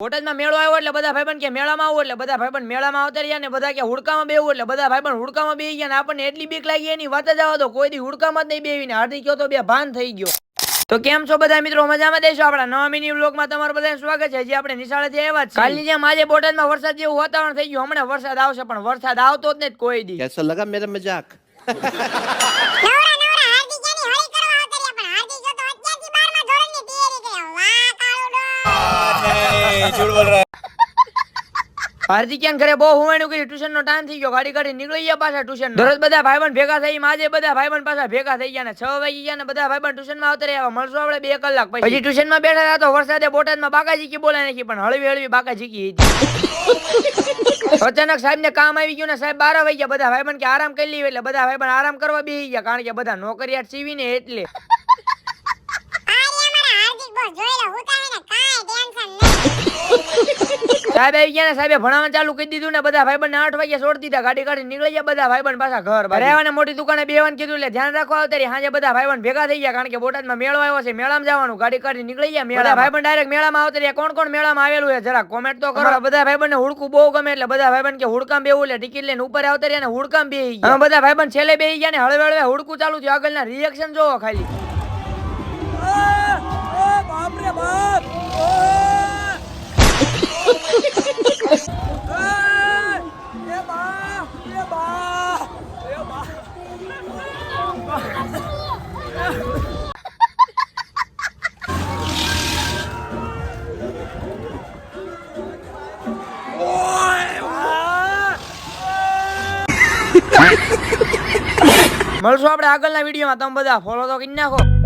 બોટાદમાં મેળો આવ્યો એટલે બધા ભાઈબંધ કે મેળામાં આવો એટલે બધા ભાઈબંધ મેળામાં આવતા રહ્યા ને બધા કે હુડકામાં બેવું એટલે બધા ભાઈબંધ હુડકામાં બેહી ગયા ને આપણને એટલી બીક લાગી એની વાત જ આવો તો કોઈ દી હુડકામાં જ નહીં બેવીને હાર્દિક કયો તો બે ભાન થઈ ગયો. તો કેમ છો બધા મિત્રો, મજામાં દેશો? આપણા નવા મિની વ્લોગમાં તમારું બધાનું સ્વાગત છે. જે આપણે નિશાળેથી આવ્યા છે. કાલની જેમ આજે બોટાદમાં વરસાદ જેવું વાતાવરણ થઈ ગયું. હમણાં વરસાદ આવશે પણ વરસાદ આવતો જ નહીં કોઈ દી. कैसा लगा मेरा मजाक? હાર્દિકિયાન ઘરે બહુ હુવાણું કર્યું. ટ્યુશન નો ટાઈમ થઈ ગયો. ગાડી કાઢી નીકળી ગયા પાછા ટ્યુશન. દરરોજ બધા ભાઈબંધ ભેગા થઈ. આજે બધા ભાઈબંધ પાછા ભેગા થઈ ગયા ને 6 વાગી ગયા ને બધા ભાઈબંધ ટ્યુશન માં આવતા રહ્યા. મળશું આપણે 2 કલાક પછી. ટ્યુશન માં બેઠા હતા તો વરસાદે બોટાદમાં બાકાજીકી બોલાય નાખી પણ હળવી હળવી બાકાજીકી હતી. અચાનક સાહેબ ને કામ આવી ગયું ને સાહેબ 12 વાગ્યા. બધા ભાઈબંધ કે આરામ કરી લઈએ એટલે બધા ભાઈબંધ આરામ કરવા બેસી ગયા કારણ કે બધા નોકરિયાત સીવીને એટલે. સાહેબ આવી ગયા ને સાહેબે ભણાવવાનું ચાલુ કરી દીધું ને બધા ભાઈબંધ 8 વાગ્યા છોડી દીધા. ગાડી કાઢી નીકળી ગયા બધા ભાઈબંધ પાછા ઘર રહેવાને મોટી દુકાને બેવાનું કીધું એટલે ધ્યાન રાખવા આવતા રહ્યા. સાંજે બધા ભાઈબંધ ભેગા થઈ ગયા કારણ કે બોટાદમાં મેળો આવ્યો છે. મેળામાં જવાનું. ગાડી કાઢી નીકળી ગયા મેળા. ભાઈબંધ ડાયરેક્ટ મેળામાં આવતા રહ્યા. કોણ કોણ મેળામાં આવેલું છે જરા કોમેન્ટ તો કરો. બધા ભાઈબંધ ને હુડકું બહુ ગમે એટલે બધા ભાઈબંધ કે હુડકામ બેવું એટલે ટિકિટ લઈને ઉપર આવતા રહ્યા ને હુડકામ બેહી ગયા. બધા ભાઈબંધ છેલ્લે બેહી ગયા ને હળવે હળવે હુડકું ચાલુ થયું. આગળના રિએક્શન જોવો ખાલી. બાપ રે બાપ. મળશું આપણે આગળના વિડીયોમાં. તમે બધા ફોલો તો કરી નાખો.